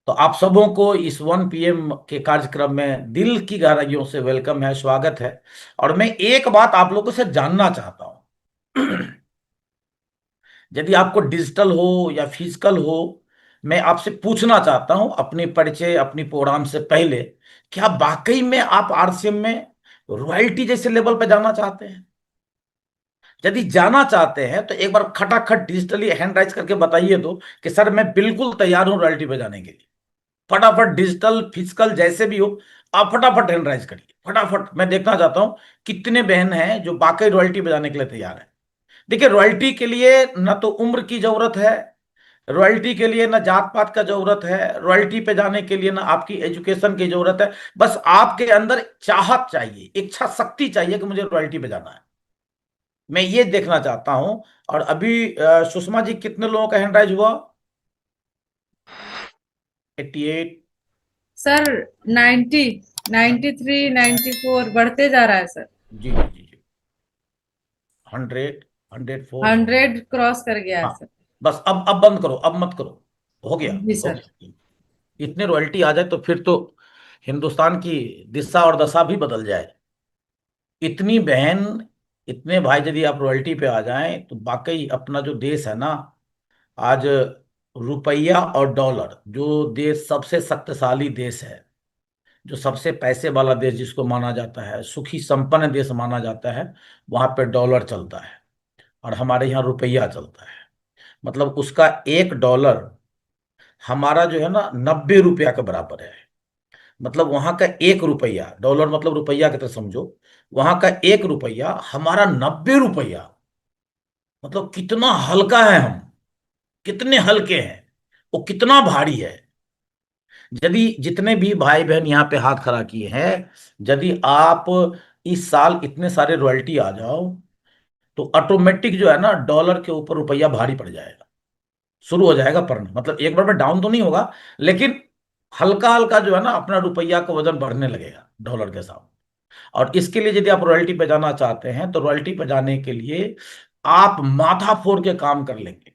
तो आप सबों को इस 1 PM के कार्यक्रम में दिल की गहराइयों से वेलकम है, स्वागत है। और मैं एक बात आप लोगों से जानना चाहता हूं। यदि आपको डिजिटल हो या फिजिकल हो, मैं आपसे पूछना चाहता हूं अपनी परिचय अपनी प्रोग्राम से पहले, क्या वाकई में आप आरसीएम में रॉयल्टी जैसे लेवल पर जाना चाहते हैं? यदि जाना चाहते हैं तो एक बार खटाखट डिजिटली हैंड राइज करके बताइए दो कि सर मैं बिल्कुल तैयार हूं रॉयल्टी पे जाने के लिए। फटाफट डिजिटल फिजिकल जैसे भी हो, आप फटाफट हैंड राइज करिए फटाफट। मैं देखना चाहता हूं कितने बहन हैं जो वाकई रॉयल्टी बजाने के लिए तैयार है। देखिए, रॉयल्टी के लिए ना तो उम्र की जरूरत है, रॉयल्टी के लिए ना जात पात का जरूरत है, रॉयल्टी पे जाने के लिए ना आपकी एजुकेशन की जरूरत है। बस आपके अंदर चाहत चाहिए, इच्छा शक्ति चाहिए कि मुझे रॉयल्टी पे जाना है। मैं ये देखना चाहता हूं। और अभी सुषमा जी, कितने लोगों का हैंड राइज हुआ? 88। सर 90, 93, 94 बढ़ते जा रहा है सर। जी जी जी जी। 100, 104। 100 क्रॉस कर गया है हाँ, सर। बस अब बंद करो, अब मत करो। हो गया, जी हो सर। गया। इतने रॉयल्टी आ जाए तो फिर तो हिंदुस्तान की दिशा और दशा भी बदल जाए। इतनी बहन, इतने भाई, यदि आप रॉयल्टी पे आ जाएं तो वाकई अपना जो देश है ना, आज रुपया और डॉलर, जो देश सबसे शक्तिशाली देश है, जो सबसे पैसे वाला देश जिसको माना जाता है, सुखी संपन्न देश माना जाता है, वहां पे डॉलर चलता है और हमारे यहाँ रुपया चलता है। मतलब उसका $1 हमारा जो है ना 90 रुपया के बराबर है। मतलब वहां का 1 रुपया, डॉलर मतलब रुपया की तरह समझो, वहां का 1 रुपया हमारा 90 रुपया। मतलब कितना हल्का है हम, कितने हल्के हैं, वो कितना भारी है। यदि जितने भी भाई बहन यहाँ पे हाथ खड़ा किए हैं, यदि आप इस साल इतने सारे रॉयल्टी आ जाओ तो ऑटोमेटिक जो है ना डॉलर के ऊपर रुपया भारी पड़ जाएगा, शुरू हो जाएगा पड़ना। मतलब एक बार में डाउन तो नहीं होगा, लेकिन हल्का हल्का जो है ना अपना रुपया का वजन बढ़ने लगेगा डॉलर के साथ। और इसके लिए यदि आप रॉयल्टी पे जाना चाहते हैं तो रॉयल्टी पे जाने के लिए आप माथा फोड़ के काम कर लेंगे।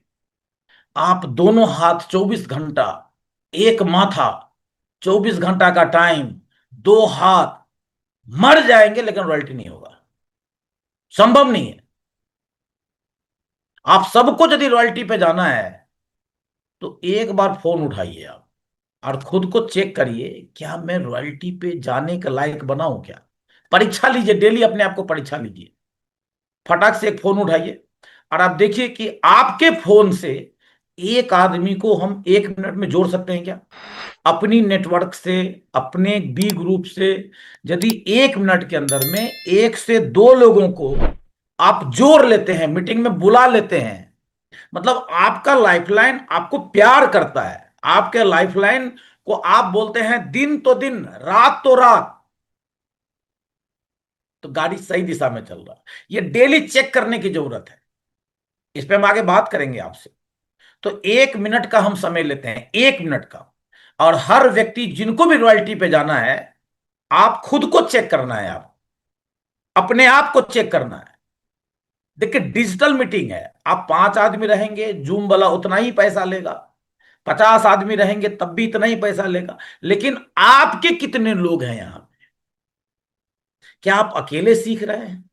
आप दोनों हाथ 24 घंटा, एक माथा, 24 घंटा का टाइम, दो हाथ, मर जाएंगे लेकिन रॉयल्टी नहीं होगा। संभव नहीं है। आप सबको यदि रॉयल्टी पे जाना है तो एक बार फोन उठाइए आप और खुद को चेक करिए, क्या मैं रॉयल्टी पे जाने के लायक बना हूं क्या? परीक्षा लीजिए, डेली अपने आप को परीक्षा लीजिए। फटाक से एक फोन उठाइए और आप देखिए कि आपके फोन से एक आदमी को हम 1 मिनट में जोड़ सकते हैं क्या? अपनी नेटवर्क से, अपने बी ग्रुप से, यदि 1 मिनट के अंदर में 1 से 2 लोगों को आप जोड़ लेते हैं, मीटिंग में बुला लेते हैं, मतलब आपका लाइफलाइन आपको प्यार करता है, आपके लाइफलाइन को आप बोलते हैं दिन तो दिन, रात तो रात, तो गाड़ी सही दिशा में चल रहा है। ये डेली चेक करने की जरूरत है। इस पे हम आगे बात करेंगे आपसे। तो 1 मिनट का हम समय लेते हैं, 1 मिनट का। और हर व्यक्ति जिनको भी रॉयल्टी पे जाना है, आप खुद को चेक करना है, आप अपने आप को चेक करना है। देखिए, डिजिटल मीटिंग है, आप 5 आदमी रहेंगे जूम वाला उतना ही पैसा लेगा, 50 आदमी रहेंगे तब भी इतना ही पैसा लेगा। लेकिन आपके कितने लोग हैं यहां? क्या आप अकेले सीख रहे हैं?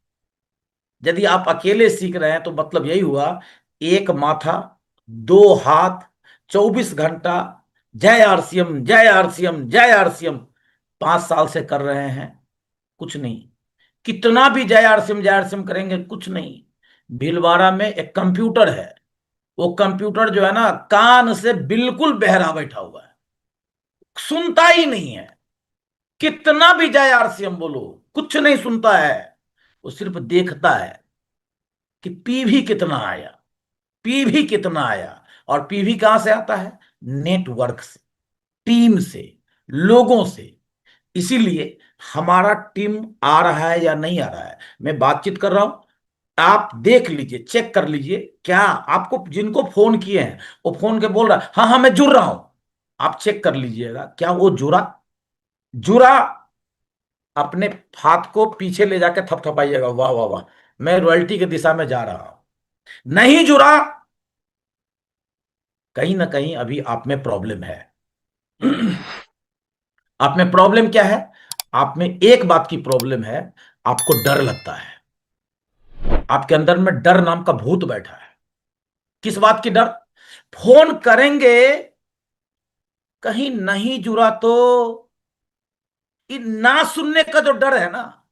यदि आप अकेले सीख रहे हैं तो मतलब यही हुआ, एक माथा, दो हाथ, 24 घंटा, जय आरसीएम जय आरसीएम जय आरसीएम, 5 साल से कर रहे हैं, कुछ नहीं। कितना भी जय आरसीएम करेंगे, कुछ नहीं। भीलवाड़ा में एक कंप्यूटर है, वो कंप्यूटर जो है ना कान से बिल्कुल बहरा बैठा हुआ है, सुनता ही नहीं है। कितना भी जय आरसीएम बोलो, कुछ नहीं सुनता है। वो सिर्फ देखता है कि पीवी कितना आया, पीवी कितना आया। और पीवी कहां से आता है? नेटवर्क से, टीम से, लोगों से। इसीलिए हमारा टीम आ रहा है या नहीं आ रहा है, मैं बातचीत कर रहा हूं, आप देख लीजिए, चेक कर लीजिए, क्या आपको जिनको फोन किए हैं वो फोन के बोल रहा है हाँ हाँ मैं जुड़ रहा हूं। आप चेक कर लीजिएगा क्या वो जुड़ा। जुड़ा, अपने हाथ को पीछे ले जाकर थपथपाइएगा, वाह वाह वाह, मैं रॉयल्टी की दिशा में जा रहा हूं। नहीं जुड़ा, कहीं ना कहीं अभी आप में प्रॉब्लम है। आप में प्रॉब्लम क्या है? आप में एक बात की प्रॉब्लम है, आपको डर लगता है। आपके अंदर में डर नाम का भूत बैठा है। किस बात की डर? फोन करेंगे, कहीं नहीं जुड़ा तो, ये ना सुनने का जो डर है ना,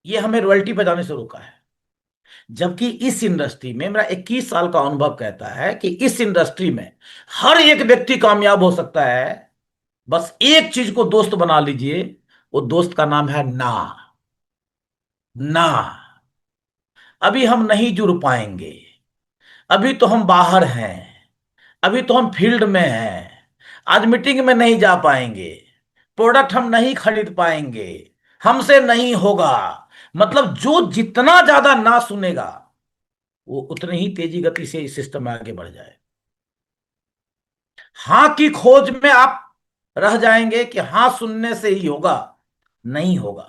ये हमें रॉयल्टी पे जाने से रोका है। जबकि इस इंडस्ट्री में मेरा 21 साल का अनुभव कहता है कि इस इंडस्ट्री में हर एक व्यक्ति कामयाब हो सकता है। बस एक चीज को दोस्त बना लीजिए, वो दोस्त का नाम है ना। ना, अभी हम नहीं जुड़ पाएंगे, अभी तो हम बाहर हैं, अभी तो हम फील्ड में हैं, आज मीटिंग में नहीं जा पाएंगे, प्रोडक्ट हम नहीं खरीद पाएंगे, हमसे नहीं होगा। मतलब जो जितना ज्यादा ना सुनेगा, वो उतनी ही तेजी गति से इस सिस्टम में आगे बढ़ जाए। हां की खोज में आप रह जाएंगे कि हां सुनने से ही होगा, नहीं होगा।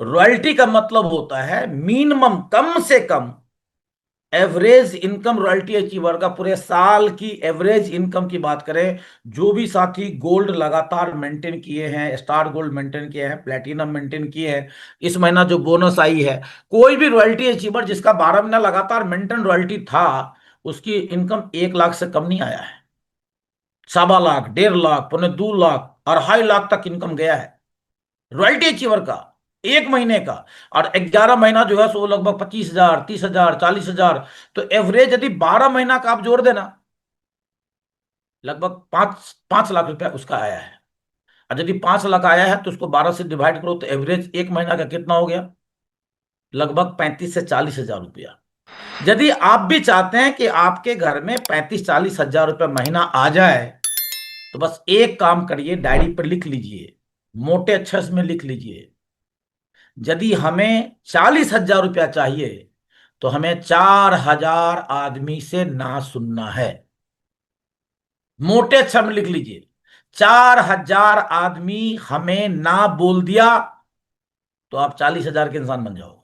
रॉयल्टी का मतलब होता है मिनिमम, कम से कम एवरेज इनकम। रॉयल्टी अचीवर का पूरे साल की एवरेज इनकम की बात करें, जो भी साथी गोल्ड लगातार मेंटेन किए हैं, स्टार गोल्ड मेंटेन किए हैं, प्लेटिनम मेंटेन किए हैं, इस महीना जो बोनस आई है, कोई भी रॉयल्टी अचीवर जिसका 12 महीना लगातार मेंटेन रॉयल्टी था, उसकी इनकम 1 लाख से कम नहीं आया है। 1.25 लाख, 1.5 लाख, 2.25 लाख, 2.5 लाख तक इनकम गया है रॉयल्टी अचीवर का, 1 महीने का। और 11 महीना जो है सो लगभग 25,000, 30,000, 40,000। तो एवरेज यदि 12 महीना का आप जोड़ देना, लगभग 5 5 लाख रुपया उसका आया है। और यदि 5 लाख आया है तो उसको 12 से डिवाइड करो, तो एवरेज 1 महीना का कितना हो गया? लगभग 35 से 40 हजार रुपया। यदि आप भी चाहते हैं कि आपके घर में 35 40 हजार रुपया महीना आ जाए, तो बस एक काम करिए, डायरी पर लिख लीजिए, मोटे अक्षर में लिख लीजिए। यदि हमें 40 हजार रुपया चाहिए, तो हमें 4,000 आदमी से ना सुनना है। मोटे अक्षर में लिख लीजिए, 4,000 आदमी हमें ना बोल दिया, तो आप 40,000 के इंसान बन जाओगे।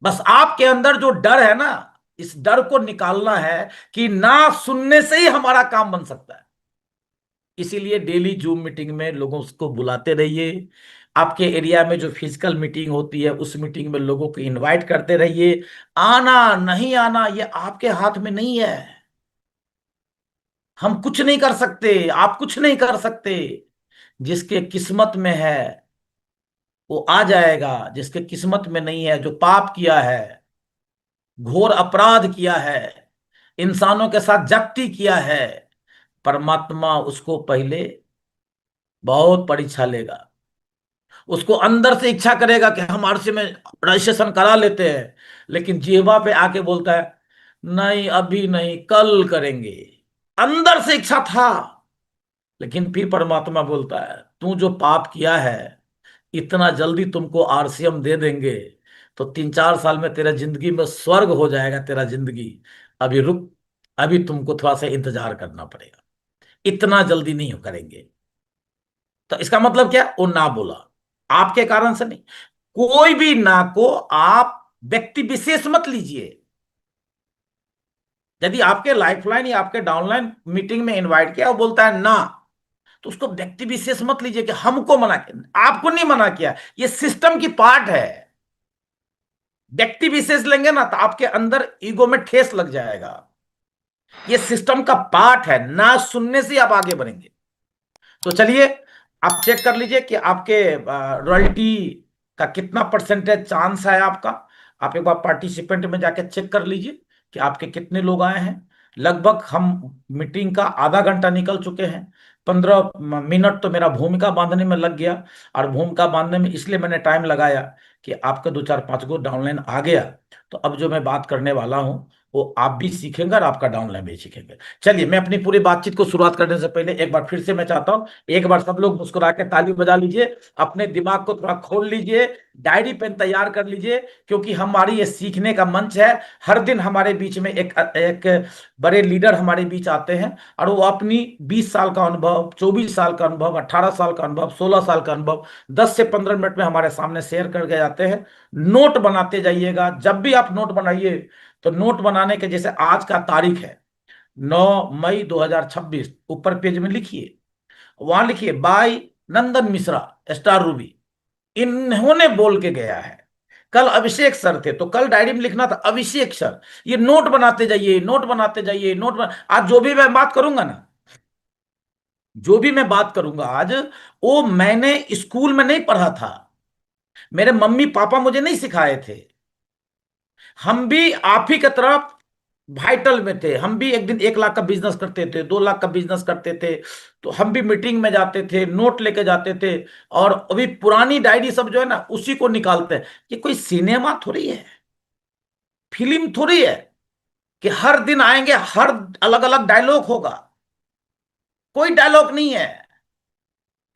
बस आपके अंदर जो डर है ना, इस डर को निकालना है कि ना सुनने से ही हमारा काम बन सकता है। इसीलिए डेली जूम मीटिंग में लोगों को बुलाते रहिए। आपके एरिया में जो फिजिकल मीटिंग होती है, उस मीटिंग में लोगों को इनवाइट करते रहिए। आना नहीं आना ये आपके हाथ में नहीं है। हम कुछ नहीं कर सकते, आप कुछ नहीं कर सकते। जिसके किस्मत में है वो आ जाएगा, जिसके किस्मत में नहीं है, जो पाप किया है, घोर अपराध किया है, इंसानों के साथ जाति किया है, परमात्मा उसको पहले बहुत परीक्षा लेगा। उसको अंदर से इच्छा करेगा कि हम आरसी में रजिस्ट्रेशन करा लेते हैं, लेकिन जीवा पे आके बोलता है नहीं, अभी नहीं, कल करेंगे। अंदर से इच्छा था, लेकिन फिर परमात्मा बोलता है तू जो पाप किया है, इतना जल्दी तुमको आरसीएम दे देंगे तो 3 4 साल में तेरा जिंदगी में स्वर्ग हो जाएगा तेरा जिंदगी। अभी रुक, अभी तुमको थोड़ा सा इंतजार करना पड़ेगा, इतना जल्दी नहीं करेंगे। तो इसका मतलब क्या? वो ना बोला, आपके कारण से नहीं। कोई भी ना को आप व्यक्ति विशेष मत लीजिए। यदि आपके लाइफलाइन या आपके डाउनलाइन मीटिंग में इनवाइट किया और बोलता है ना, तो उसको व्यक्ति विशेष मत लीजिए कि हमको मना किया। आपको नहीं मना किया, ये सिस्टम की पार्ट है। व्यक्ति विशेष लेंगे ना तो आपके अंदर ईगो में ठेस लग जाएगा। ये सिस्टम का पार्ट है, ना सुनने से आप आगे बढ़ेंगे। तो चलिए, आप चेक कर लीजिए कि आपके रॉयल्टी का कितना परसेंटेज चांस है आपका। आप एक बार पार्टिसिपेंट में जाके चेक कर लीजिए कि आपके कितने लोग आए हैं। लगभग हम मीटिंग का आधा घंटा निकल चुके हैं। 15 मिनट तो मेरा भूमिका बांधने में लग गया। और भूमिका बांधने में इसलिए मैंने टाइम लगाया कि आपका 2 4 5 गो डाउनलाइन आ गया। तो अब जो मैं बात करने वाला हूं, वो आप भी सीखेंगे और आपका डाउनलाइन भी सीखेंगे। चलिए, मैं अपनी पूरी बातचीत को शुरुआत करने से पहले एक बार फिर से मैं चाहता हूं, एक बार सब लोग मुस्कुरा के ताली बजा लीजिए, अपने दिमाग को थोड़ा खोल लीजिए, डायरी पेन तैयार कर लीजिए, क्योंकि हमारी ये सीखने का मंच है। हर दिन हमारे बीच में एक एक बड़े लीडर हमारे बीच आते हैं, और वो अपनी 20 साल का अनुभव, 24 साल का अनुभव, 18 साल का अनुभव, 16 साल का अनुभव 10 से 15 मिनट में हमारे सामने शेयर करके जाते हैं। नोट बनाते जाइएगा। जब भी आप नोट बनाइए, तो नोट बनाने के जैसे आज का तारीख है, 9 मई 2026, ऊपर पेज में लिखिए, वहां लिखिए बाय नंदन मिश्रा, स्टार रूबी। इन्होंने बोल के गया है। कल अभिषेक सर थे, तो कल डायरी में लिखना था अभिषेक सर। ये नोट बनाते जाइए, नोट बनाते जाइए, आज जो भी मैं बात करूंगा ना, जो भी मैं बात करूंगा आज, वो मैंने स्कूल में नहीं पढ़ा था। मेरे मम्मी पापा मुझे नहीं सिखाए थे। हम भी आप ही की तरफ वाइटल में थे। हम भी एक दिन 1 लाख का बिजनेस करते थे, 2 लाख का बिजनेस करते थे। तो हम भी मीटिंग में जाते थे, नोट लेके जाते थे। और अभी पुरानी डायरी सब जो है ना, उसी को निकालते हैं। ये कोई सिनेमा थोड़ी है, फिल्म थोड़ी है कि हर दिन आएंगे, हर अलग अलग डायलॉग होगा। कोई डायलॉग नहीं है।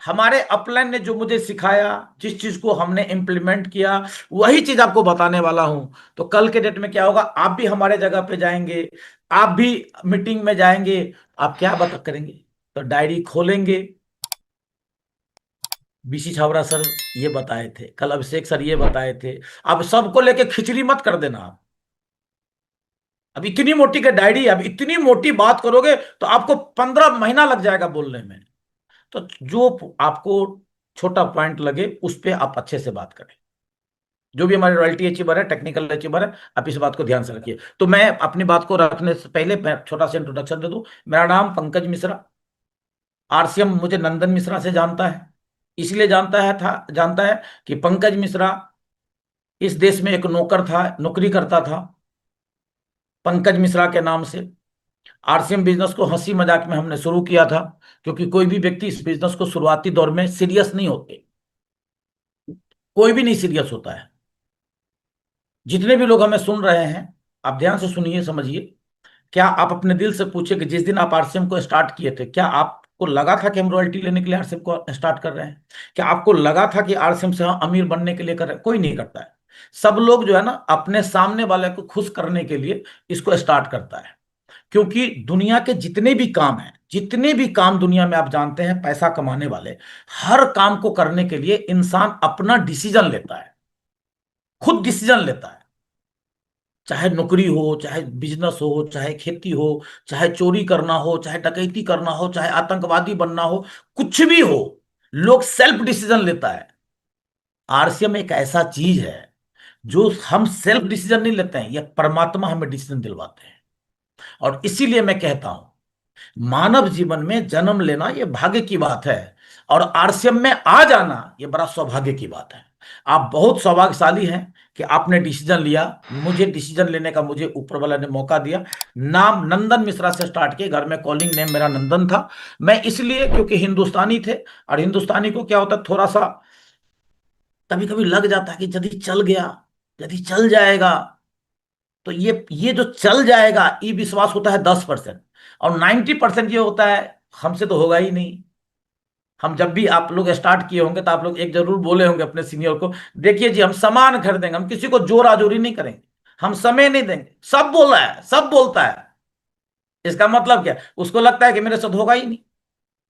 हमारे अपलाइन ने जो मुझे सिखाया, जिस चीज को हमने इंप्लीमेंट किया, वही चीज आपको बताने वाला हूं। तो कल के डेट में क्या होगा, आप भी हमारे जगह पे जाएंगे, आप भी मीटिंग में जाएंगे। आप क्या बता करेंगे, तो डायरी खोलेंगे, बीसी छाबड़ा सर ये बताए थे, कल अभिषेक सर ये बताए थे। अब सबको लेके खिचड़ी मत कर देना आप। अब इतनी मोटी का डायरी, अब इतनी मोटी बात करोगे तो आपको 15 महीना लग जाएगा बोलने में। तो जो आपको छोटा पॉइंट लगे उस पे आप अच्छे से बात करें। जो भी हमारे रॉयल्टी अचीवर है, टेक्निकल अचीवर है, आप इस बात को ध्यान से रखिए। तो मैं अपनी बात को रखने से पहले मैं छोटा सा इंट्रोडक्शन दे दूं। मेरा नाम पंकज मिश्रा। आरसीएम मुझे नंदन मिश्रा से जानता है, इसलिए जानता है कि पंकज मिश्रा इस देश में एक नौकर था, नौकरी करता था पंकज मिश्रा के नाम से। आरसीएम बिजनेस को हंसी मजाक में हमने शुरू किया था, क्योंकि कोई भी व्यक्ति इस बिजनेस को शुरुआती दौर में सीरियस नहीं होते। कोई भी नहीं सीरियस होता है। जितने भी लोग हमें सुन रहे हैं, आप ध्यान से सुनिए, समझिए। क्या आप अपने दिल से पूछे कि जिस दिन आप आरसीएम को स्टार्ट किए थे, क्या आपको लगा था कि हम रॉयल्टी लेने के लिए आरसीएम को स्टार्ट कर रहे हैं? क्या आपको लगा था कि आरसीएम से हम अमीर बनने के लिए कर रहे हैं? कोई नहीं करता है। सब लोग जो है ना, अपने सामने वाले को खुश करने के लिए इसको स्टार्ट करता है। क्योंकि दुनिया के जितने भी काम हैं, जितने भी काम दुनिया में आप जानते हैं पैसा कमाने वाले, हर काम को करने के लिए इंसान अपना डिसीजन लेता है, खुद डिसीजन लेता है। चाहे नौकरी हो, चाहे बिजनेस हो, चाहे खेती हो, चाहे चोरी करना हो, चाहे डकैती करना हो, चाहे आतंकवादी बनना हो, कुछ भी हो, लोग सेल्फ डिसीजन लेता है। आरसीएम एक ऐसा चीज है जो हम सेल्फ डिसीजन नहीं लेते हैं, यह परमात्मा हमें डिसीजन दिलवाते हैं। और इसीलिए मैं कहता हूं, मानव जीवन में जन्म लेना यह भाग्य की बात है, और आरसीएम में आ जाना यह बड़ा सौभाग्य की बात है। आप बहुत सौभाग्यशाली हैं कि आपने डिसीजन लिया। मुझे डिसीजन लेने का मुझे ऊपर वाला ने मौका दिया। नाम नंदन मिश्रा से स्टार्ट किए, घर में कॉलिंग नेम मेरा नंदन था। मैं इसलिए क्योंकि हिंदुस्तानी थे, और हिंदुस्तानी को क्या होता है, थोड़ा सा कभी कभी लग जाता है कि यदि चल गया, यदि चल जाएगा, तो ये जो चल जाएगा ये विश्वास होता है 10%। और 90% ये होता है हमसे तो होगा ही नहीं। हम जब भी आप लोग स्टार्ट किए होंगे तो आप लोग एक जरूर बोले होंगे अपने सीनियर को, देखिए जी हम सामान खरीदेंगे, हम किसी को जोर आजोरी नहीं करेंगे, हम समय नहीं देंगे। सब बोल रहा है, सब बोलता है। इसका मतलब क्या, उसको लगता है कि मेरे साथ होगा ही नहीं,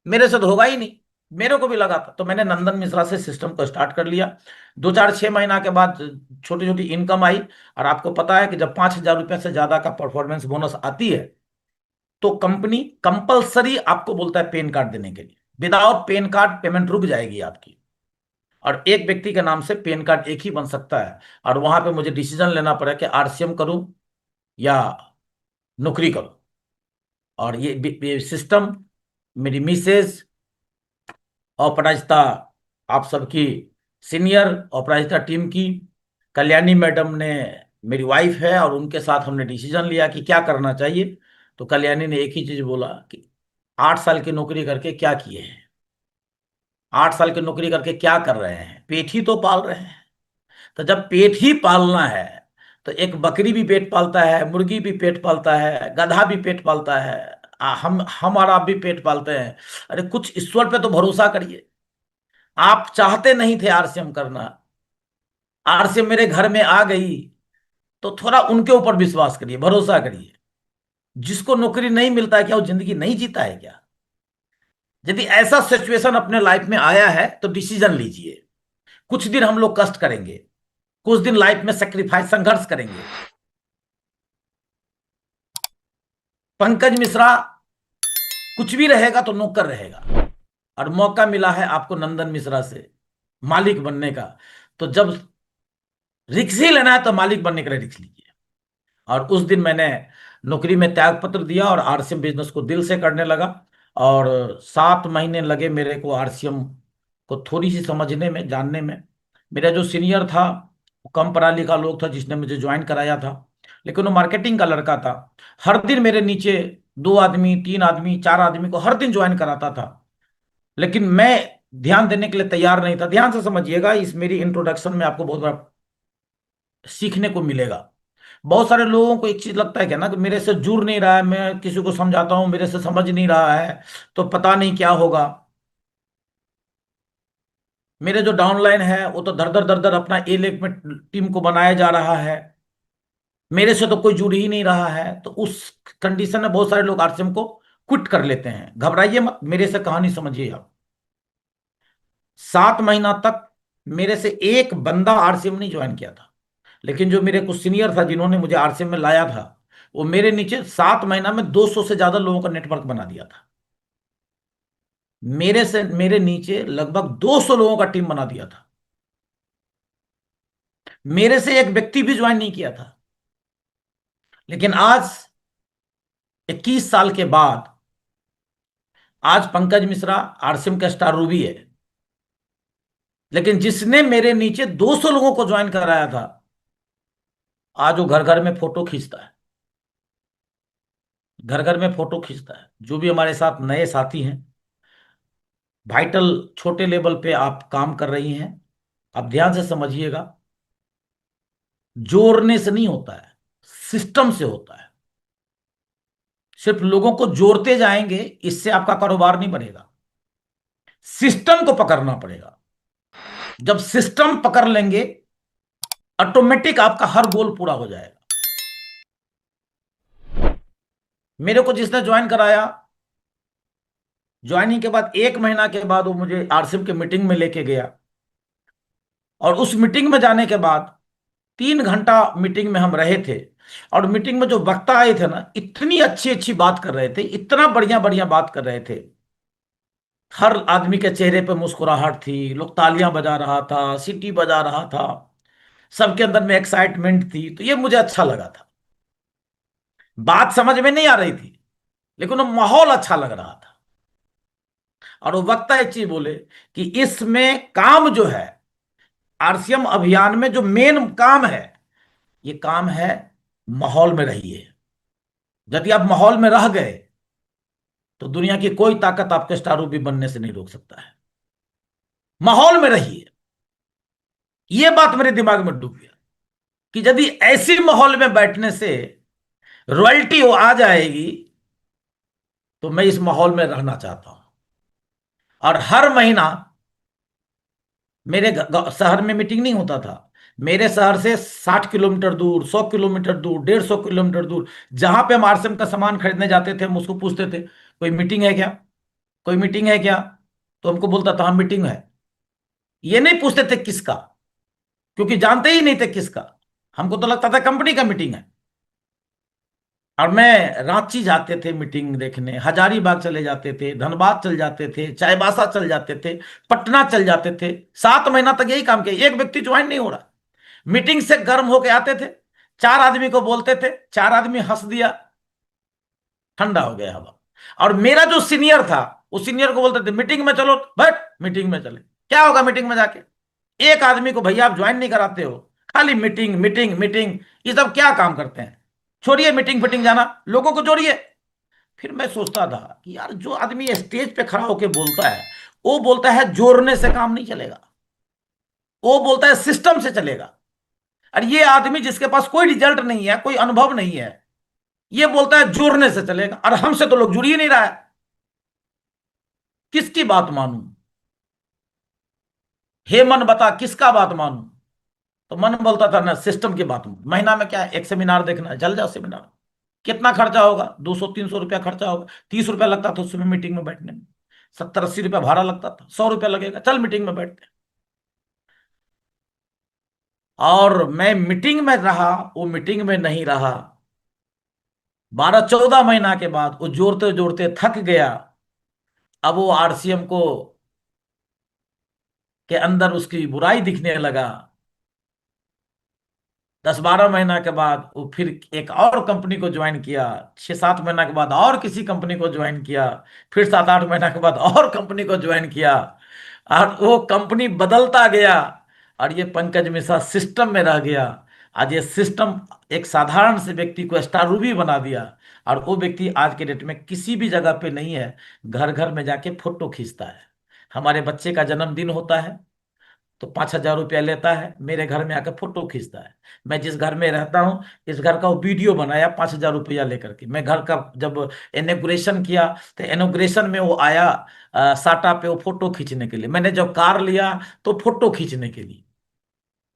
मेरे साथ होगा ही नहीं। मेरे को भी लगा था, तो मैंने नंदन मिश्रा से सिस्टम को स्टार्ट कर लिया। 2 4 6 महीना के बाद छोटी छोटी इनकम आई। और आपको पता है कि जब 5,000 रुपये से ज्यादा का परफॉर्मेंस बोनस आती है, तो कंपनी कंपलसरी आपको बोलता है पेन कार्ड देने के लिए। विदाउट पेन कार्ड पेमेंट रुक जाएगी आपकी। और एक व्यक्ति के नाम से पेन कार्ड एक ही बन सकता है। और वहां पे मुझे डिसीजन लेना पड़ा कि आरसीएम करूं या नौकरी करूं। और ये सिस्टम, मेरी मिसेज अपराजिता, आप सबकी सीनियर अपराजिता टीम की, कल्याणी मैडम ने, मेरी वाइफ है, और उनके साथ हमने डिसीजन लिया कि क्या करना चाहिए। तो कल्याणी ने एक ही चीज बोला कि 8 साल की नौकरी करके क्या किए हैं, 8 साल की नौकरी करके क्या कर रहे हैं, पेट ही तो पाल रहे हैं। तो जब पेट ही पालना है, तो एक बकरी भी पेट पालता है, मुर्गी भी पेट पालता है, गधा भी पेट पालता है, हम और आप भी पेट पालते हैं। अरे कुछ ईश्वर पे तो भरोसा करिए। आप चाहते नहीं थे आरसीएम करना, आरसीएम मेरे घर में आ गई, तो थोड़ा उनके ऊपर विश्वास करिए, भरोसा करिए। जिसको नौकरी नहीं मिलता है, क्या वो जिंदगी नहीं जीता है क्या? यदि ऐसा सिचुएशन अपने लाइफ में आया है तो डिसीजन लीजिए। कुछ दिन हम लोग कष्ट करेंगे, कुछ दिन लाइफ में सेक्रीफाइस, संघर्ष करेंगे। पंकज मिश्रा कुछ भी रहेगा तो नौकर रहेगा, और मौका मिला है आपको नंदन मिश्रा से मालिक बनने का। तो जब रिक्स ही लेना है तो मालिक बनने के लिए रिक्स लीजिए। और उस दिन मैंने नौकरी में त्याग पत्र दिया और आरसीएम बिजनेस को दिल से करने लगा। और 7 महीने लगे मेरे को आरसीएम को थोड़ी सी समझने में, जानने में। मेरा जो सीनियर था वो कम पढ़ा लिखा लोग था जिसने मुझे ज्वाइन कराया था, लेकिन वो मार्केटिंग का लड़का था। हर दिन मेरे नीचे 2 आदमी, 3 आदमी, 4 आदमी को हर दिन ज्वाइन कराता था, लेकिन मैं ध्यान देने के लिए तैयार नहीं था। ध्यान से समझिएगा, इस मेरी इंट्रोडक्शन में आपको बहुत बड़ा सीखने को मिलेगा। बहुत सारे लोगों को एक चीज लगता है क्या ना, कि मेरे से जुड़ नहीं रहा है, मैं किसी को समझाता हूं मेरे से समझ नहीं रहा है, तो पता नहीं क्या होगा। मेरे जो डाउनलाइन है वो तो दर दर दर दर अपना ए लेग में टीम को बनाया जा रहा है, मेरे से तो कोई जुड़ ही नहीं रहा है। तो उस कंडीशन में बहुत सारे लोग आरसीएम को क्विट कर लेते हैं। घबराइए मत, मेरे से कहानी समझिए आप। 7 महीना तक मेरे से एक बंदा आरसीएम नहीं ज्वाइन किया था, लेकिन जो मेरे कुछ सीनियर था जिन्होंने मुझे आरसीएम में लाया था, वो मेरे नीचे 7 महीना में 200 से ज्यादा लोगों का नेटवर्क बना दिया था। मेरे नीचे लगभग 200 लोगों का टीम बना दिया था। मेरे से एक व्यक्ति भी ज्वाइन नहीं किया था। लेकिन आज 21 साल के बाद, आज पंकज मिश्रा आरसीएम का स्टार रूबी है, लेकिन जिसने मेरे नीचे 200 लोगों को ज्वाइन कराया था, आज वो घर घर में फोटो खींचता है। घर घर में फोटो खींचता है। जो भी हमारे साथ नए साथी हैं, वाइटल छोटे लेवल पे आप काम कर रही हैं, आप ध्यान से समझिएगा। जोड़ने से नहीं होता है, सिस्टम से होता है। सिर्फ लोगों को जोड़ते जाएंगे इससे आपका कारोबार नहीं बनेगा, सिस्टम को पकड़ना पड़ेगा। जब सिस्टम पकड़ लेंगे, ऑटोमेटिक आपका हर गोल पूरा हो जाएगा। मेरे को जिसने ज्वाइन कराया, ज्वाइनिंग के बाद 1 महीना के बाद वो मुझे आरसीएम के मीटिंग में लेके गया। और उस मीटिंग में जाने के बाद 3 घंटा मीटिंग में हम रहे थे। और मीटिंग में जो वक्ता आए थे ना, इतनी अच्छी अच्छी बात कर रहे थे, इतना बढ़िया बढ़िया बात कर रहे थे। हर आदमी के चेहरे पे मुस्कुराहट थी, लोग तालियां बजा रहा था, सीटी बजा रहा था, सबके अंदर में एक्साइटमेंट थी। तो ये मुझे अच्छा लगा था। बात समझ में नहीं आ रही थी, लेकिन वो माहौल अच्छा लग रहा था। और वो वक्ता एक चीज बोले कि इसमें काम जो है, आरसीएम अभियान में जो मेन काम है, ये काम है माहौल में रहिए। यदि आप माहौल में रह गए तो दुनिया की कोई ताकत आपके स्टार भी बनने से नहीं रोक सकता है। माहौल में रहिए। यह बात मेरे दिमाग में डूब गया कि यदि ऐसी माहौल में बैठने से रॉयल्टी वो आ जाएगी, तो मैं इस माहौल में रहना चाहता हूं। और हर महीना मेरे शहर में मीटिंग नहीं होता था। मेरे शहर से 60 किलोमीटर दूर, 100 किलोमीटर दूर, 150 किलोमीटर दूर, जहां पे हम आरसीएम का सामान खरीदने जाते थे, हम उसको पूछते थे कोई मीटिंग है क्या, कोई मीटिंग है क्या। तो हमको बोलता था हाँ मीटिंग है। ये नहीं पूछते थे किसका, क्योंकि जानते ही नहीं थे किसका। हमको तो लगता था कंपनी का मीटिंग है। और मैं रांची जाते थे मीटिंग देखने, हजारीबाग चले जाते थे, धनबाद चल जाते थे, चाईबासा चल जाते थे, पटना चल जाते थे। 7 महीना तक यही काम किया, एक व्यक्ति ज्वाइन नहीं हो रहा। मीटिंग से गर्म होके आते थे, 4 आदमी को बोलते थे, 4 आदमी हंस दिया, ठंडा हो गया हवा। और मेरा जो सीनियर था, उस सीनियर को बोलते थे मीटिंग में चलो, बैठ मीटिंग में चले। क्या होगा मीटिंग में जाके? एक आदमी को भैया आप ज्वाइन नहीं कराते हो, खाली मीटिंग मीटिंग मीटिंग, ये सब क्या काम करते हैं? छोड़िए मीटिंग फिटिंग जाना, लोगों को जोड़िए। फिर मैं सोचता था कि यार जो आदमी स्टेज पे खड़ा होकर बोलता है, वो बोलता है जोड़ने से काम नहीं चलेगा, वो बोलता है सिस्टम से चलेगा। और ये आदमी जिसके पास कोई रिजल्ट नहीं है, कोई अनुभव नहीं है, ये बोलता है जोड़ने से चलेगा। और हमसे तो लोग जुड़ ही नहीं रहा है। किसकी बात मानूं? हे मन बता किसका बात मानूं? तो मन बोलता था ना सिस्टम की बात मानूं। महीना में क्या है, एक सेमिनार देखना है, चल जाओ सेमिनार। कितना खर्चा होगा? 200-300 रुपया खर्चा होगा। 30 रुपया लगता था उसमें मीटिंग में बैठने में, 70-80 रुपया भाड़ा लगता था, 100 रुपया लगेगा, चल मीटिंग में बैठते। और मैं मीटिंग में रहा, वो मीटिंग में नहीं रहा। 12-14 महीना के बाद वो जोड़ते जोड़ते थक गया। अब वो आरसीएम को के अंदर उसकी बुराई दिखने लगा। 10-12 महीना के बाद वो फिर एक और कंपनी को ज्वाइन किया। 6-7 महीना के बाद और किसी कंपनी को ज्वाइन किया। फिर 7-8 महीना के बाद और कंपनी को ज्वाइन किया। और वो कंपनी बदलता गया। और ये पंकज मिश्रा सिस्टम में रह गया। आज ये सिस्टम एक साधारण से व्यक्ति को स्टार रूबी बना दिया। और वो व्यक्ति आज के डेट में किसी भी जगह पे नहीं है, घर घर में जाके फोटो खींचता है। हमारे बच्चे का जन्मदिन होता है तो 5,000 रुपया लेता है, मेरे घर में आकर फोटो खींचता है। मैं जिस घर में रहता हूँ, इस घर का वो वीडियो बनाया 5,000 रुपया लेकर के। मैं घर का जब इनॉग्रेशन किया तो इनॉग्रेशन में वो आया साटा पे वो फोटो खींचने के लिए। मैंने जब कार लिया तो फोटो खींचने के लिए।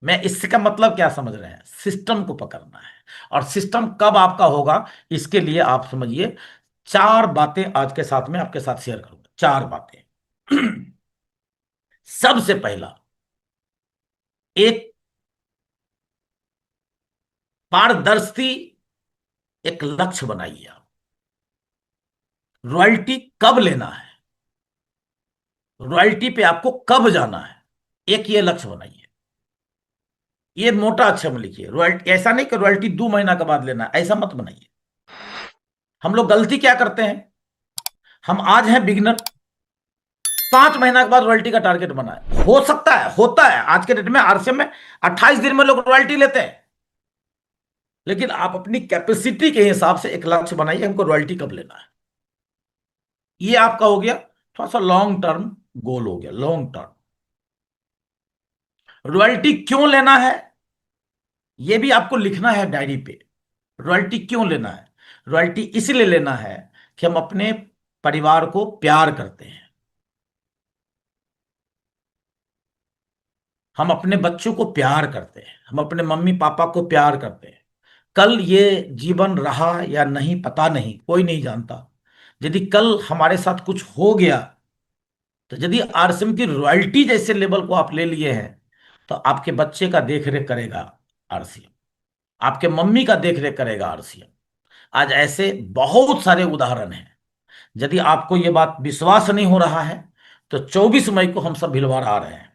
मैं इससे का मतलब क्या समझ रहे हैं? सिस्टम को पकड़ना है। और सिस्टम कब आपका होगा, इसके लिए आप समझिए, 4 बातें आज के साथ में आपके साथ शेयर करूंगा। 4 बातें। सबसे पहला, एक पारदर्शी एक लक्ष्य बनाइए आप। रॉयल्टी कब लेना है, रॉयल्टी पे आपको कब जाना है, एक ये लक्ष्य बनाइए। ये मोटा अक्षर में लिखिए। रॉयल्टी ऐसा नहीं कि रॉयल्टी 2 महीना के बाद लेना है, ऐसा मत बनाइए। हम लोग गलती क्या करते हैं, हम आज हैं बिगिनर, 5 महीना के बाद रॉयल्टी का टारगेट बनाए। हो सकता है, होता है आज के डेट में आरसीएम में 28 दिन में लोग रॉयल्टी लेते हैं। लेकिन आप अपनी कैपेसिटी के हिसाब से एक लक्ष्य बनाइए, हमको रॉयल्टी कब लेना है। ये आपका हो गया थोड़ा सा लॉन्ग टर्म गोल, हो गया लॉन्ग टर्म। रॉयल्टी क्यों लेना है, ये भी आपको लिखना है डायरी पे। रॉयल्टी क्यों लेना है? रॉयल्टी इसलिए लेना है कि हम अपने परिवार को प्यार करते हैं, हम अपने बच्चों को प्यार करते हैं, हम अपने मम्मी पापा को प्यार करते हैं। कल ये जीवन रहा या नहीं पता नहीं, कोई नहीं जानता। यदि कल हमारे साथ कुछ हो गया, तो यदि आरसीएम की रॉयल्टी जैसे लेवल को आप ले लिए हैं, तो आपके बच्चे का देख रेख करेगा आरसीएम, आपके मम्मी का देख रेख करेगा आरसीएम। आज ऐसे बहुत सारे उदाहरण हैं। यदि आपको ये बात विश्वास नहीं हो रहा है, तो 24 मई को हम सब भिलवाड़ा आ रहे हैं।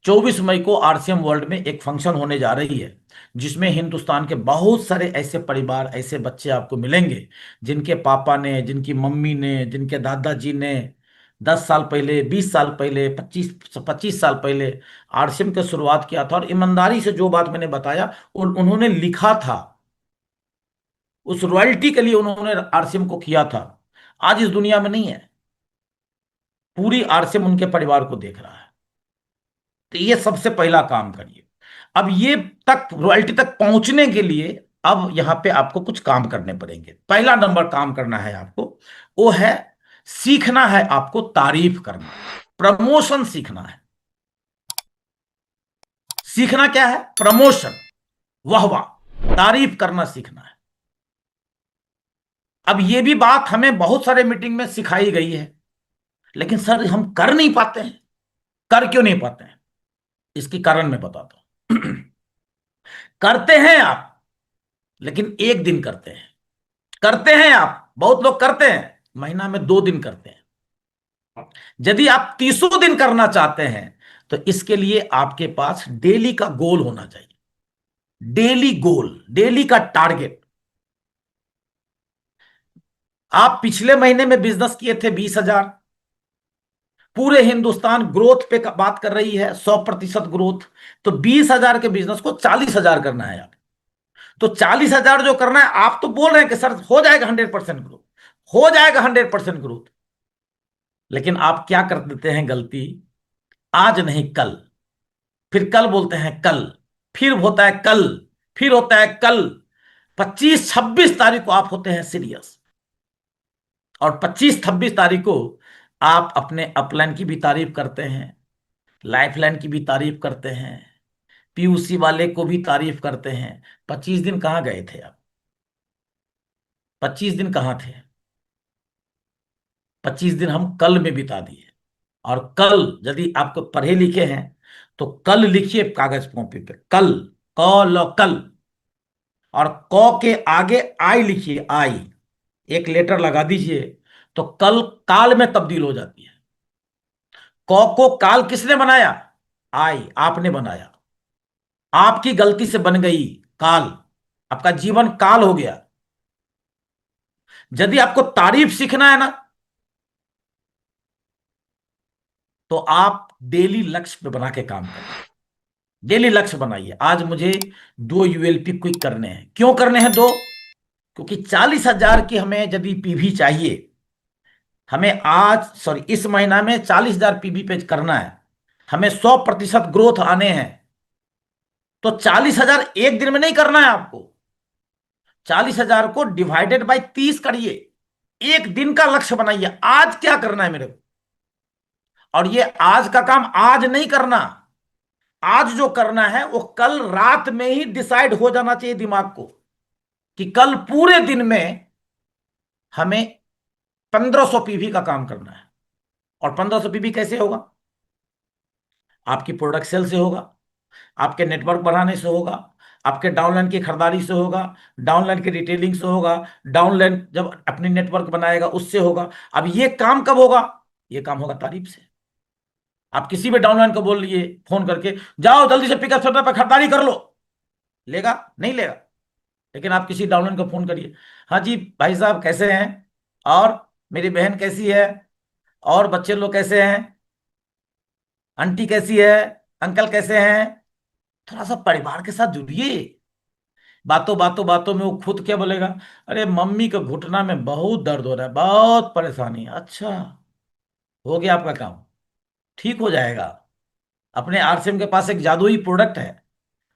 24 मई को आरसीएम वर्ल्ड में एक फंक्शन होने जा रही है, जिसमें हिंदुस्तान के बहुत सारे ऐसे परिवार, ऐसे बच्चे आपको मिलेंगे जिनके पापा ने, जिनकी मम्मी ने, जिनके दादाजी ने 10 साल पहले, 20 साल पहले, 25 25 साल पहले आरसीएम की शुरुआत किया था। और ईमानदारी से जो बात मैंने बताया उन्होंने लिखा था, उस रॉयल्टी के लिए उन्होंने आरसीएम को किया था। आज इस दुनिया में नहीं है, पूरी आरसीएम उनके परिवार को देख रहा है। तो ये सबसे पहला काम करिए। अब ये तक, रॉयल्टी तक पहुंचने के लिए अब यहां पे आपको कुछ काम करने पड़ेंगे। पहला नंबर काम करना है आपको, वो है सीखना है आपको तारीफ करना, प्रमोशन सीखना है। सीखना क्या है? प्रमोशन, वाह वाह, तारीफ करना सीखना है। अब ये भी बात हमें बहुत सारे मीटिंग में सिखाई गई है, लेकिन सर हम कर नहीं पाते हैं। कर क्यों नहीं पाते हैं, इसकी कारण मैं बताता हूं। करते हैं आप, लेकिन एक दिन करते हैं। करते हैं आप, बहुत लोग करते हैं महीना में 2 दिन करते हैं। यदि आप 30 दिन करना चाहते हैं, तो इसके लिए आपके पास डेली का गोल होना चाहिए। डेली गोल, डेली का टारगेट। आप पिछले महीने में बिजनेस किए थे 20,000, पूरे हिंदुस्तान ग्रोथ पे बात कर रही है, 100% ग्रोथ। तो 20,000 के बिजनेस को 40,000 करना है आप। तो 40,000 जो करना है, आप तो बोल रहे हैं कि सर हो जाएगा 100% ग्रोथ, हो जाएगा 100% ग्रोथ। लेकिन आप क्या कर देते हैं गलती, आज नहीं कल, फिर कल बोलते हैं कल, फिर होता है कल, फिर होता है कल। 25-26 तारीख को आप होते हैं सीरियस, और 25-26 तारीख को आप अपने अपलाइन की भी तारीफ करते हैं, लाइफलाइन की भी तारीफ करते हैं, पीयूसी वाले को भी तारीफ करते हैं। 25 दिन कहाँ गए थे आप? 25 दिन कहाँ थे? 25 दिन हम कल में बिता दिए। और कल, यदि आपको पढ़े लिखे हैं, तो कल लिखिए कागज कॉपी पे, कल, कल, कल। और क के आगे आई लिखिए, आई। एक लेटर लगा दीजिए, तो कल काल में तब्दील हो जाती है। कौ को काल किसने बनाया? आई, आपने बनाया। आपकी गलती से बन गई काल, आपका जीवन काल हो गया। यदि आपको तारीफ सीखना है ना, तो आप डेली लक्ष्य पे बना के काम करिए। डेली लक्ष्य बनाइए, आज मुझे 2 ULP क्विक करने हैं। क्यों करने हैं 2? क्योंकि 40,000 की हमें यदि पीवी चाहिए, हमें आज सॉरी इस महीना में 40,000 पीवी पे करना है, हमें 100% ग्रोथ आने हैं। तो 40,000 एक दिन में नहीं करना है आपको, 40,000 को डिवाइडेड बाई 30 करिए। एक दिन का लक्ष्य बनाइए, आज क्या करना है मेरे को। और ये आज का काम आज नहीं करना, आज जो करना है वो कल रात में ही डिसाइड हो जाना चाहिए दिमाग को, कि कल पूरे दिन में हमें 1,500 पीवी का काम करना है। और 1,500 पीवी कैसे होगा? आपकी प्रोडक्ट सेल से होगा, आपके नेटवर्क बढ़ाने से होगा, आपके डाउनलाइन की खरीदारी से होगा, डाउनलाइन की रिटेलिंग से होगा, डाउनलाइन जब अपनी नेटवर्क बनाएगा उससे होगा। अब ये काम कब होगा? ये काम होगा तारीफ से। आप किसी भी डाउनलाइन को बोल लिए फोन करके, जाओ जल्दी से पिकअप सेंटर पर खरीदारी कर लो, लेगा? नहीं लेगा। लेकिन आप किसी डाउनलाइन को फोन करिए, हाँ जी भाई साहब कैसे हैं, और मेरी बहन कैसी है, और बच्चे लोग कैसे हैं, आंटी कैसी है, अंकल कैसे हैं। थोड़ा सा परिवार के साथ जुड़िए। बातों बातों बातों में वो खुद क्या बोलेगा, अरे मम्मी के घुटना में बहुत दर्द हो रहा है, बहुत परेशानी है। अच्छा, हो गया आपका काम, ठीक हो जाएगा। अपने आरसीएम के पास एक जादुई प्रोडक्ट है,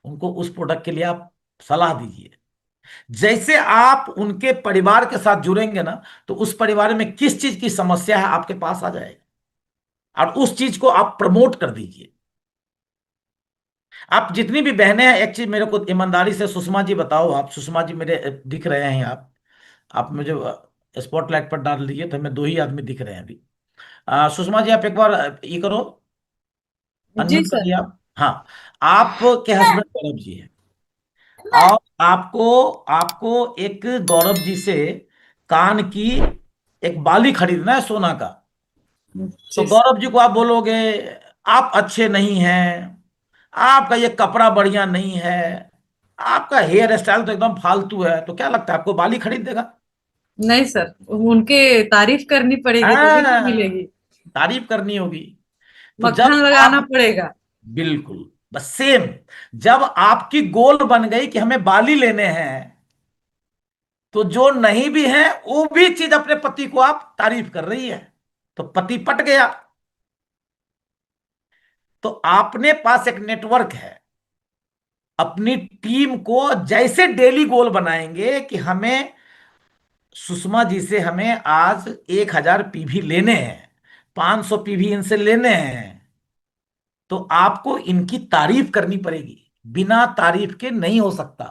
उनको उस प्रोडक्ट के लिए आप सलाह दीजिए। जैसे आप उनके परिवार के साथ जुड़ेंगे ना, तो उस परिवार में किस चीज की समस्या है आपके पास आ जाएगा, और उस चीज को आप प्रमोट कर दीजिए। आप जितनी भी बहनें हैं, एक चीज मेरे को ईमानदारी से सुषमा जी बताओ, आप सुषमा जी मेरे दिख रहे हैं, आप मुझे स्पॉटलाइट पर डाल दीजिए, तो हमें 2 ही आदमी दिख रहे हैं अभी। सुषमा जी आप एक बार ये करो, जी अनम्यूट सर। करिए आप। हाँ, आपके हस्बैंड गौरव जी है, और आपको आपको एक गौरव जी से कान की एक बाली खरीदना है सोना का। तो जी गौरव जी को आप बोलोगे, आप अच्छे नहीं हैं, आपका ये कपड़ा बढ़िया नहीं है, आपका हेयर स्टाइल तो एकदम फालतू है, तो क्या लगता है आपको बाली खरीद देगा? नहीं सर, उनके तारीफ करनी पड़ेगी तभी तो हाँ, मिलेगी। तारीफ करनी होगी। तो जब मक्खन लगाना आप, पड़ेगा। बिल्कुल बस सेम, जब आपकी गोल बन गई कि हमें बाली लेने हैं, तो जो नहीं भी है वो भी चीज अपने पति को आप तारीफ कर रही है, तो पति पट गया। तो आपने पास एक नेटवर्क है। अपनी टीम को जैसे डेली गोल बनाएंगे कि हमें सुषमा जी से हमें आज 1,000 पीवी लेने हैं, 500 पीवी इनसे लेने हैं, तो आपको इनकी तारीफ करनी पड़ेगी। बिना तारीफ के नहीं हो सकता।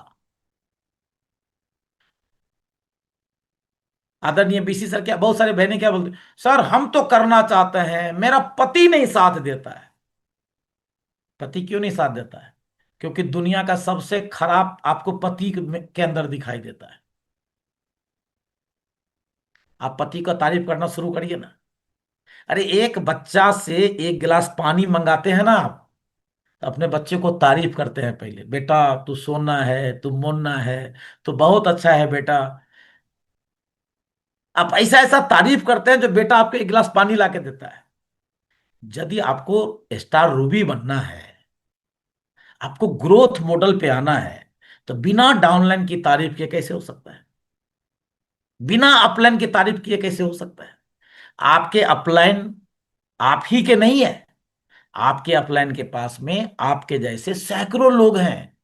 आदरणीय बीसी सर, क्या बहुत सारे बहनें क्या बोलते, सर हम तो करना चाहते हैं, मेरा पति नहीं साथ देता है। पति क्यों नहीं साथ देता है? क्योंकि दुनिया का सबसे खराब आपको पति के अंदर दिखाई देता है। आप पति का तारीफ करना शुरू करिए ना। अरे एक बच्चा से 1 गिलास पानी मंगाते हैं ना आप, तो अपने बच्चे को तारीफ करते हैं पहले, बेटा तू सोना है, तू मुन्ना है, तू बहुत अच्छा है बेटा। आप ऐसा ऐसा तारीफ करते हैं जो बेटा आपको 1 गिलास पानी ला के देता है। यदि आपको स्टार रूबी बनना है, आपको ग्रोथ मॉडल पे आना है, तो बिना डाउनलाइन की तारीफ किए कैसे हो सकता है? बिना अपलाइन की तारीफ किए कैसे हो सकता है? आपके अपलाइन आप ही के नहीं है, आपके अपलाइन के पास में आपके जैसे सैकड़ों लोग हैं।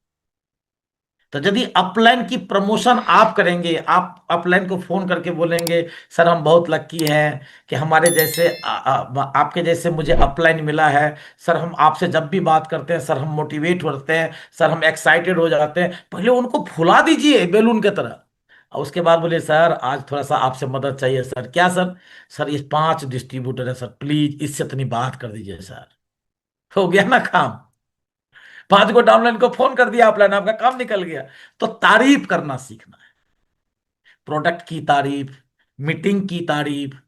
तो यदि अपलाइन की प्रमोशन आप करेंगे, आप अपलाइन को फोन करके बोलेंगे, सर हम बहुत लक्की हैं कि हमारे जैसे आपके जैसे मुझे अपलाइन मिला है। सर हम आपसे जब भी बात करते हैं सर हम मोटिवेट होते हैं, सर हम एक्साइटेड हो जाते हैं। पहले उनको फुला दीजिए बैलून की तरह, और उसके बाद बोले सर आज थोड़ा सा आपसे मदद चाहिए। सर क्या सर? सर ये 5 डिस्ट्रीब्यूटर है सर, प्लीज इससे इतनी बात कर दीजिए सर। हो गया ना काम। 5 को डाउनलाइन को फोन कर दिया आपने, आपका काम निकल गया। तो तारीफ करना सीखना है, प्रोडक्ट की तारीफ, मीटिंग की तारीफ।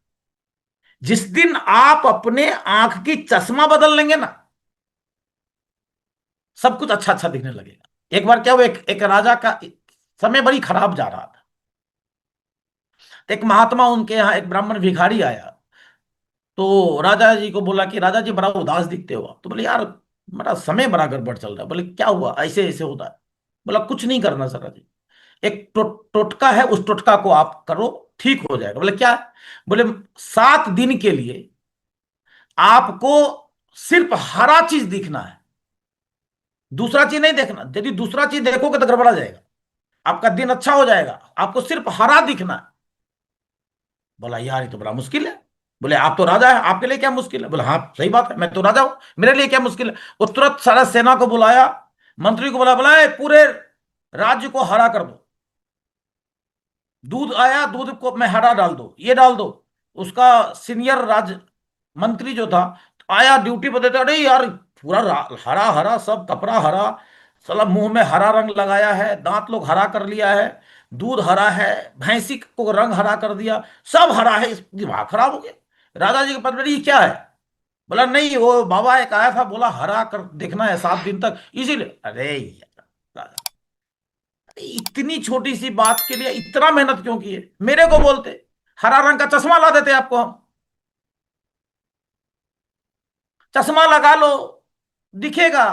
जिस दिन आप अपने आंख की चश्मा बदल लेंगे ना, सब कुछ अच्छा अच्छा दिखने लगेगा। एक बार क्या हुआ, एक राजा का समय बड़ी खराब जा रहा था। तो एक महात्मा, उनके यहाँ एक ब्राह्मण भिखारी आया। तो राजा जी को बोला कि राजा जी बड़ा उदास दिखते हो आप। तो बोले यार, मेरा समय बड़ा गड़बड़ चल रहा है। बोले क्या हुआ, ऐसे ऐसे होता है। बोला कुछ नहीं करना सर जी, एक टोटका है, उस टोटका को आप करो, ठीक हो जाएगा। बोले क्या? बोले 7 दिन के लिए आपको सिर्फ हरा चीज दिखना है, दूसरा चीज नहीं देखना। यदि दूसरा चीज देखोगे तो गड़बड़ा जाएगा, आपका दिन अच्छा हो जाएगा, आपको सिर्फ हरा दिखना है। बोला यार ये तो बड़ा मुश्किल है। बोले आप तो राजा है, आपके लिए क्या मुश्किल है? बोले हाँ सही बात है, मैं तो राजा हूं, मेरे लिए क्या मुश्किल है। वो तुरंत सारा सेना को बुलाया, मंत्री को बुलाया, पूरे राज्य को हरा कर दो। दूध आया, दूध को में हरा डाल दो, ये डाल दो। उसका सीनियर राज मंत्री जो था, आया ड्यूटी पर देता, अरे यार पूरा हरा हरा, सब कपड़ा हरा, साला मुंह में हरा रंग लगाया है, दांत लोग हरा कर लिया है, दूध हरा है, भैंसी को रंग हरा कर दिया, सब हरा है, दिमाग खराब हो गया। राजा जी के पद में, ये क्या है? बोला नहीं, वो बाबा एक आया था, बोला हरा कर देखना है 7 दिन तक, इसीलिए। अरे यार, इतनी छोटी सी बात के लिए इतना मेहनत क्यों किए? मेरे को बोलते, हरा रंग का चश्मा ला देते आपको हम, चश्मा लगा लो, दिखेगा।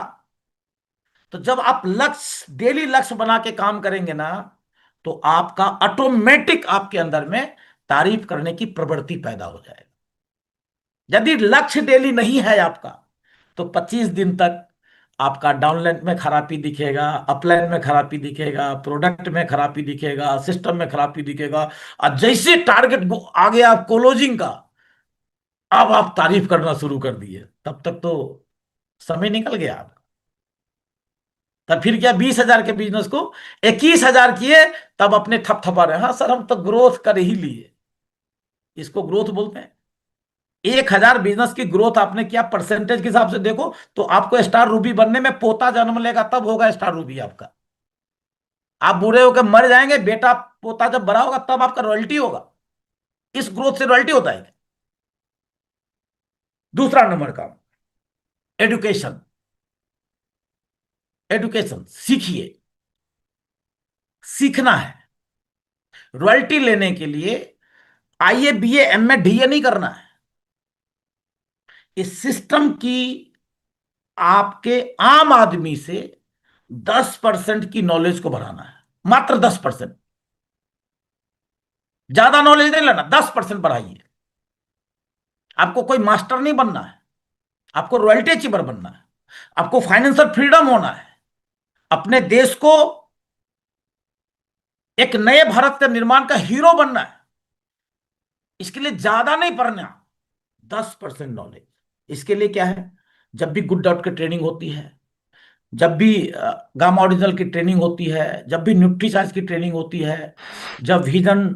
तो जब आप लक्ष्य, डेली लक्ष्य बना के काम करेंगे ना, तो आपका ऑटोमेटिक आपके अंदर में तारीफ करने की प्रवृत्ति पैदा हो जाएगी। यदि लक्ष्य डेली नहीं है आपका, तो 25 दिन तक आपका डाउनलाइन में खराबी दिखेगा, अपलाइन में खराबी दिखेगा, प्रोडक्ट में खराबी दिखेगा, सिस्टम में खराबी दिखेगा। और जैसे टारगेट आ गया आप क्लोजिंग का, अब आप तारीफ करना शुरू कर दिए, तब तक तो समय निकल गया आपका। तब फिर क्या, 20,000 के बिजनेस को 21,000 किए, तब अपने थपथपा रहे, हाँ सर हम तो ग्रोथ कर ही लिए। इसको ग्रोथ बोलते हैं। 1,000 बिजनेस की ग्रोथ आपने किया, परसेंटेज के हिसाब से देखो तो आपको स्टार रूबी बनने में पोता जन्म लेगा, तब होगा स्टार रूबी आपका। आप बूढ़े होकर मर जाएंगे, बेटा पोता जब बड़ा होगा तब आपका रॉयल्टी होगा। इस ग्रोथ से रॉयल्टी होता है। दूसरा नंबर का, एडुकेशन। एडुकेशन सीखिए, सीखना है। रॉयल्टी लेने के लिए आईए बीए एमए डीए नहीं करना है। इस सिस्टम की आपके आम आदमी से 10% की नॉलेज को बढ़ाना है, मात्र 10%। ज्यादा नॉलेज नहीं लेना, 10% बढ़ाइए। आपको कोई मास्टर नहीं बनना है, आपको रॉयल्टी अचीवर बनना है, आपको फाइनेंशियल फ्रीडम होना है, अपने देश को एक नए भारत का निर्माण का हीरो बनना है। इसके लिए ज्यादा नहीं पढ़ना, 10% नॉलेज। इसके लिए क्या है, जब भी गुड डॉट की ट्रेनिंग होती है, जब भी गामा ओरिजिनल की ट्रेनिंग होती है, जब भी न्यूट्रीचार्ज की ट्रेनिंग होती है, जब विजन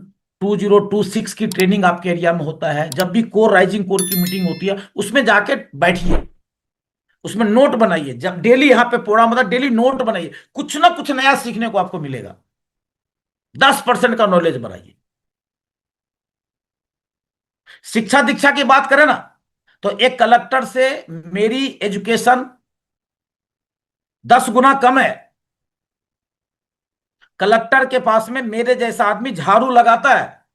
2026 की ट्रेनिंग आपके एरिया में होता है, जब भी कोर राइजिंग कोर की मीटिंग होती है, उसमें जाके बैठिए, उसमें नोट बनाइए। जब डेली यहाँ पे प्रोग्राम होता है, डेली नोट बनाइए, कुछ ना कुछ नया सीखने को आपको मिलेगा। 10% का नॉलेज बढ़ाइए। शिक्षा दीक्षा की बात करें ना, तो एक कलेक्टर से मेरी एजुकेशन 10 गुना कम है। कलेक्टर के पास में मेरे जैसा आदमी झाड़ू लगाता है,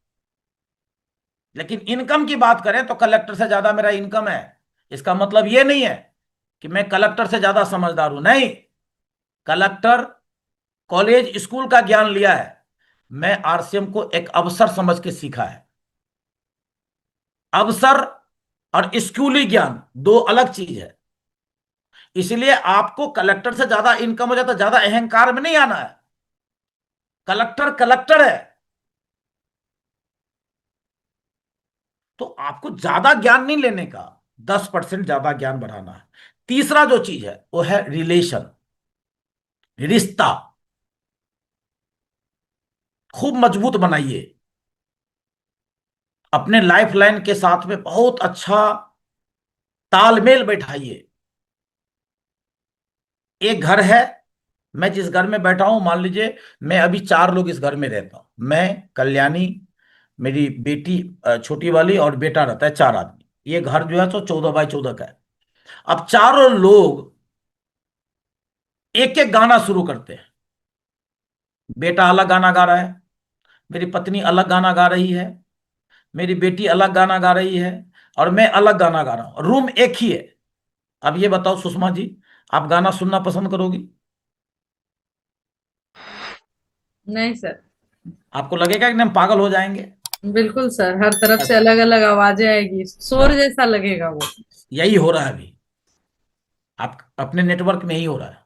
लेकिन इनकम की बात करें तो कलेक्टर से ज्यादा मेरा इनकम है। इसका मतलब यह नहीं है कि मैं कलेक्टर से ज्यादा समझदार हूं, नहीं। कलेक्टर कॉलेज स्कूल का ज्ञान लिया है, मैं आरसीएम को एक अवसर समझ के सीखा है। अवसर और स्कूली ज्ञान दो अलग चीज है। इसलिए आपको कलेक्टर से ज्यादा इनकम हो जाता, ज्यादा अहंकार में नहीं आना है। कलेक्टर कलेक्टर है। तो आपको ज्यादा ज्ञान नहीं लेने का, 10% ज्यादा ज्ञान बढ़ाना है। तीसरा जो चीज है वो है रिलेशन, रिश्ता खूब मजबूत बनाइए। अपने लाइफ लाइन के साथ में बहुत अच्छा तालमेल बैठाइए। एक घर है, मैं जिस घर में बैठा हूं, मान लीजिए मैं अभी 4 लोग इस घर में रहता हूं, मैं, कल्याणी, मेरी बेटी छोटी वाली और बेटा रहता है, 4 आदमी। ये घर जो है तो 14 बाई 14 का है। अब चारों लोग एक एक गाना शुरू करते हैं। बेटा अलग गाना गा रहा है, मेरी पत्नी अलग गाना गा रही है, मेरी बेटी अलग गाना गा रही है, और मैं अलग गाना गा रहा हूं। रूम एक ही है। अब ये बताओ सुषमा जी, आप गाना सुनना पसंद करोगी? नहीं सर। आपको लगेगा कि नहीं, हम पागल हो जाएंगे? बिल्कुल सर, हर तरफ से बस अलग अलग आवाजें आएगी, शोर बस जैसा लगेगा वो। यही हो रहा है अभी। आप अपने नेटवर्क में ही हो रहा है।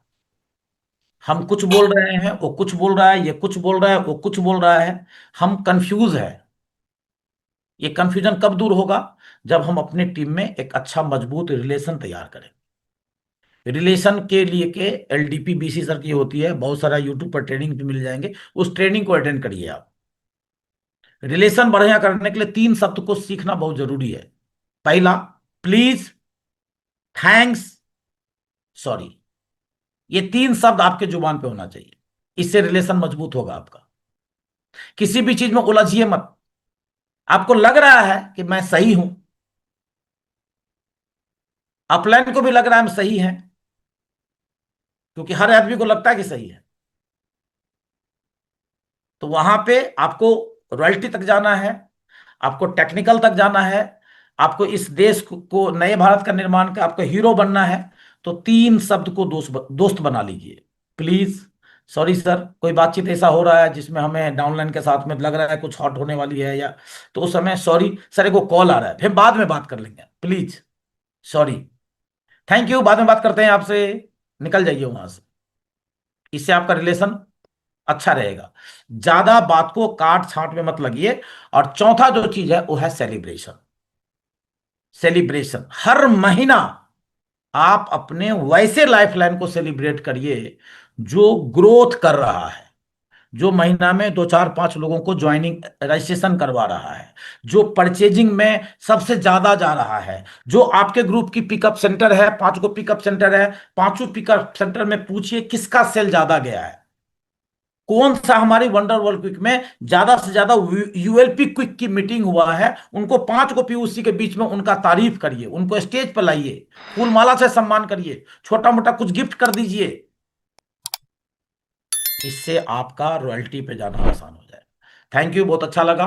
हम कुछ बोल रहे हैं, वो कुछ बोल रहा है, ये कुछ बोल रहा है, वो कुछ बोल रहा है। हम कंफ्यूज है। ये कंफ्यूजन कब दूर होगा? जब हम अपनी टीम में एक अच्छा मजबूत रिलेशन तैयार करें। रिलेशन के लिए के एलडीपी बीसी सर की होती है, बहुत सारा यूट्यूब पर ट्रेनिंग भी मिल जाएंगे। उस ट्रेनिंग को अटेंड करिए आप। रिलेशन बढ़िया करने के लिए 3 शब्द को सीखना बहुत जरूरी है। पहला, प्लीज, थैंक्स, सॉरी। ये 3 शब्द आपके जुबान पे होना चाहिए। इससे रिलेशन मजबूत होगा आपका। किसी भी चीज में उलझिए मत। आपको लग रहा है कि मैं सही हूं, अपलाइन को भी लग रहा है हम सही हैं, क्योंकि हर आदमी को लगता है कि सही है। तो वहां पे आपको रॉयल्टी तक जाना है, आपको टेक्निकल तक जाना है, आपको इस देश को नए भारत का निर्माण का आपको हीरो बनना है। तो 3 शब्द को दोस्त बना लीजिए। प्लीज, सॉरी सर, कोई बातचीत ऐसा हो रहा है जिसमें हमें डाउनलाइन के साथ में लग रहा है कुछ हॉट होने वाली है, या तो उस समय सॉरी सर, को कॉल आ रहा है, फिर बाद में बात कर लेंगे, प्लीज, सॉरी, थैंक यू, बाद में बात करते हैं आपसे। निकल जाइए वहां से। इससे आपका रिलेशन अच्छा रहेगा। ज्यादा बात को काट छांट में मत लगिए। और चौथा जो चीज है वो है सेलिब्रेशन। सेलिब्रेशन हर महीना आप अपने वैसे लाइफलाइन को सेलिब्रेट करिए जो ग्रोथ कर रहा है, जो महीना में 2 4 5 लोगों को ज्वाइनिंग रजिस्ट्रेशन करवा रहा है, जो परचेजिंग में सबसे ज्यादा जा रहा है, जो आपके ग्रुप की पिकअप सेंटर है, 5 को पिकअप सेंटर है, 5 पिकअप सेंटर में पूछिए किसका सेल ज्यादा गया है, कौन सा हमारी वंडर वर्ल्ड क्विक में ज्यादा से ज्यादा यूएलपी क्विक की मीटिंग हुआ है। उनको 5 को पीयूसी के बीच में उनका तारीफ करिए, उनको स्टेज पर लाइए, फूल माला से सम्मान करिए, छोटा मोटा कुछ गिफ्ट कर दीजिए। इससे आपका रॉयल्टी पे जाना आसान हो जाए। थैंक यू, बहुत अच्छा लगा।